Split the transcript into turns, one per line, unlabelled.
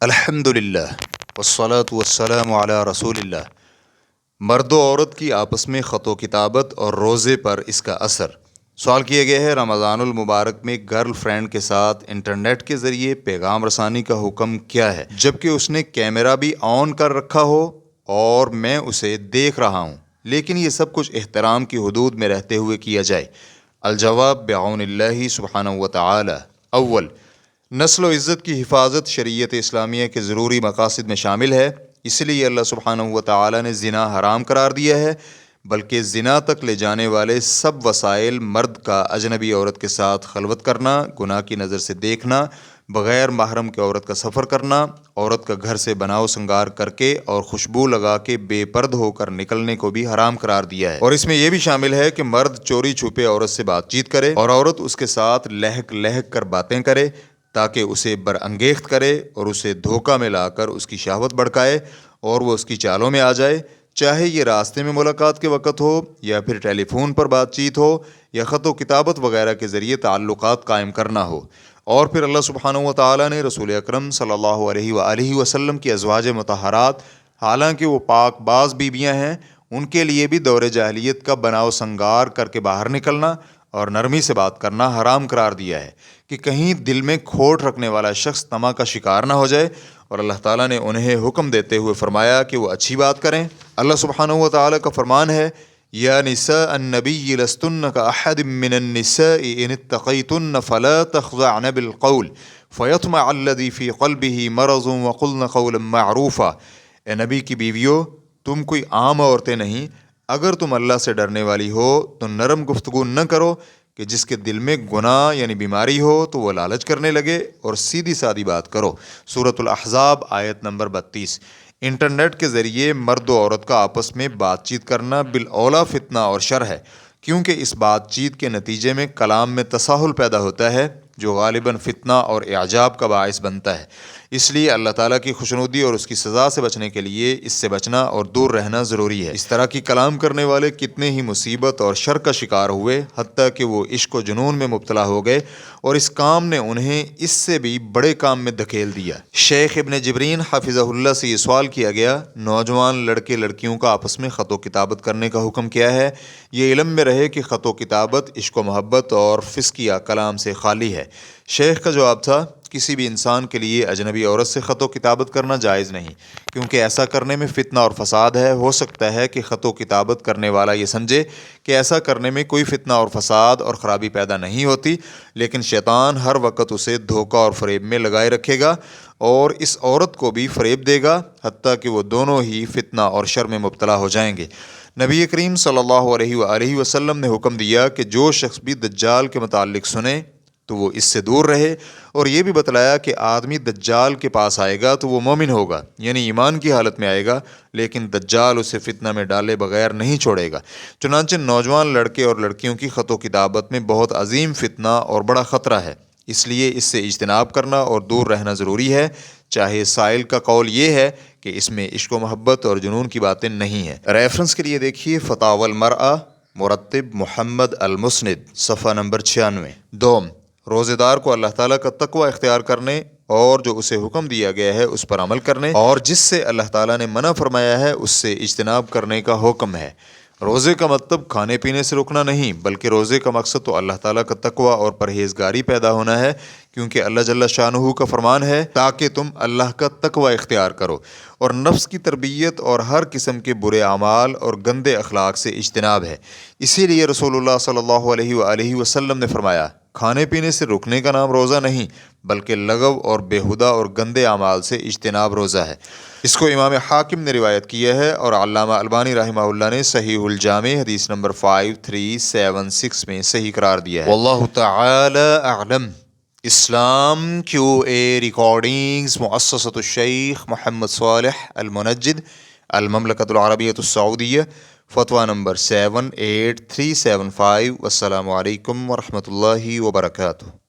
الحمدللہ والصلاة والسلام علی رسول اللہ۔ مرد و عورت کی آپس میں خط و کتابت اور روزے پر اس کا اثر۔ سوال کیا گیا ہے، رمضان المبارک میں گرل فرینڈ کے ساتھ انٹرنیٹ کے ذریعے پیغام رسانی کا حکم کیا ہے، جبکہ اس نے کیمرہ بھی آن کر رکھا ہو اور میں اسے دیکھ رہا ہوں، لیکن یہ سب کچھ احترام کی حدود میں رہتے ہوئے کیا جائے؟ الجواب بعون اللہ سبحانہ وتعالی۔ اول، نسل و عزت کی حفاظت شریعت اسلامیہ کے ضروری مقاصد میں شامل ہے، اس لیے اللہ سبحانہ وتعالی نے زنا حرام قرار دیا ہے، بلکہ زنا تک لے جانے والے سب وسائل مرد کا اجنبی عورت کے ساتھ خلوت کرنا، گناہ کی نظر سے دیکھنا، بغیر محرم کے عورت کا سفر کرنا، عورت کا گھر سے بناؤ سنگار کر کے اور خوشبو لگا کے بے پرد ہو کر نکلنے کو بھی حرام قرار دیا ہے، اور اس میں یہ بھی شامل ہے کہ مرد چوری چھپے عورت سے بات چیت کرے اور عورت اس کے ساتھ لہک لہک کر باتیں کرے تاکہ اسے برانگیخت کرے اور اسے دھوکہ میں لا کر اس کی شہوت بھڑکائے اور وہ اس کی چالوں میں آ جائے، چاہے یہ راستے میں ملاقات کے وقت ہو یا پھر ٹیلی فون پر بات چیت ہو یا خط و کتابت وغیرہ کے ذریعے تعلقات قائم کرنا ہو۔ اور پھر اللہ سبحانہ وتعالی نے رسول اکرم صلی اللہ علیہ وآلہ وسلم کی ازواج مطہرات، حالانکہ وہ پاک باز بیویاں ہیں، ان کے لیے بھی دور جاہلیت کا بناؤ سنگار کر کے باہر نکلنا اور نرمی سے بات کرنا حرام قرار دیا ہے کہ کہیں دل میں کھوٹ رکھنے والا شخص طمع کا شکار نہ ہو جائے، اور اللہ تعالیٰ نے انہیں حکم دیتے ہوئے فرمایا کہ وہ اچھی بات کریں۔ اللہ سبحانہ وتعالی کا فرمان ہے، یا نساء النبی لستن کاحد من النساء ان اتقیتن فلا تخضعن بالقول فیطمع الذی فی قلبہ مرض وقلن قولا معروفا۔ اے نبی کی بیویو، تم کوئی عام عورتیں نہیں، اگر تم اللہ سے ڈرنے والی ہو تو نرم گفتگو نہ کرو کہ جس کے دل میں گناہ یعنی بیماری ہو تو وہ لالچ کرنے لگے، اور سیدھی سادی بات کرو۔ سورۃ الاحزاب آیت نمبر 32۔ انٹرنیٹ کے ذریعے مرد و عورت کا آپس میں بات چیت کرنا بالاولیٰ فتنہ اور شر ہے، کیونکہ اس بات چیت کے نتیجے میں کلام میں تساہل پیدا ہوتا ہے جو غالباً فتنہ اور اعجاب کا باعث بنتا ہے۔ اس لیے اللہ تعالیٰ کی خوشنودی اور اس کی سزا سے بچنے کے لیے اس سے بچنا اور دور رہنا ضروری ہے۔ اس طرح کی کلام کرنے والے کتنے ہی مصیبت اور شر کا شکار ہوئے، حتیٰ کہ وہ عشق و جنون میں مبتلا ہو گئے، اور اس کام نے انہیں اس سے بھی بڑے کام میں دھکیل دیا۔ شیخ ابن جبرین حفظہ اللہ سے یہ سوال کیا گیا، نوجوان لڑکے لڑکیوں کا آپس میں خط و کتابت کرنے کا حکم کیا ہے؟ یہ علم میں رہے کہ خط و کتابت عشق و محبت اور فسقیہ کلام سے خالی ہے۔ شیخ کا جواب تھا، کسی بھی انسان کے لیے اجنبی عورت سے خط و کتابت کرنا جائز نہیں، کیونکہ ایسا کرنے میں فتنہ اور فساد ہے۔ ہو سکتا ہے کہ خط و کتابت کرنے والا یہ سمجھے کہ ایسا کرنے میں کوئی فتنہ اور فساد اور خرابی پیدا نہیں ہوتی، لیکن شیطان ہر وقت اسے دھوکہ اور فریب میں لگائے رکھے گا اور اس عورت کو بھی فریب دے گا، حتیٰ کہ وہ دونوں ہی فتنہ اور شر میں مبتلا ہو جائیں گے۔ نبی کریم صلی اللہ علیہ وآلہ وسلم نے حکم دیا کہ جو شخص بھی دجال کے متعلق سنے تو وہ اس سے دور رہے، اور یہ بھی بتلایا کہ آدمی دجال کے پاس آئے گا تو وہ مومن ہوگا، یعنی ایمان کی حالت میں آئے گا، لیکن دجال اسے فتنہ میں ڈالے بغیر نہیں چھوڑے گا۔ چنانچہ نوجوان لڑکے اور لڑکیوں کی خط و کتابت میں بہت عظیم فتنہ اور بڑا خطرہ ہے، اس لیے اس سے اجتناب کرنا اور دور رہنا ضروری ہے، چاہے سائل کا قول یہ ہے کہ اس میں عشق و محبت اور جنون کی باتیں نہیں ہیں۔ ریفرنس کے لیے دیکھیے فتاوی المرأہ مرتب محمد المسند، صفحہ نمبر 96۔ دوم، روزے دار کو اللہ تعالیٰ کا تقوی اختیار کرنے اور جو اسے حکم دیا گیا ہے اس پر عمل کرنے، اور جس سے اللہ تعالیٰ نے منع فرمایا ہے اس سے اجتناب کرنے کا حکم ہے۔ روزے کا مطلب کھانے پینے سے رکنا نہیں، بلکہ روزے کا مقصد تو اللہ تعالیٰ کا تقوی اور پرہیزگاری پیدا ہونا ہے، کیونکہ اللہ جل شانہ کا فرمان ہے تاکہ تم اللہ کا تقوی اختیار کرو، اور نفس کی تربیت اور ہر قسم کے برے اعمال اور گندے اخلاق سے اجتناب ہے۔ اسی لیے رسول اللہ صلی اللہ علیہ وآلہ وسلم نے فرمایا، کھانے پینے سے رکنے کا نام روزہ نہیں، بلکہ لغو اور بیہودہ اور گندے اعمال سے اجتناب روزہ ہے۔ اس کو امام حاکم نے روایت کیا ہے، اور علامہ البانی رحمہ اللہ نے صحیح الجامع حدیث نمبر 5376 میں صحیح قرار دیا ہے۔ واللہ تعالی اعلم۔ اسلام QA ریکارڈنگز، مؤسسۃ الشیخ محمد صالح المنجد، المملکۃ العربیۃ السعودیہ، فتویٰ نمبر 78375۔ والسلام علیکم ورحمۃ اللہ وبرکاتہ۔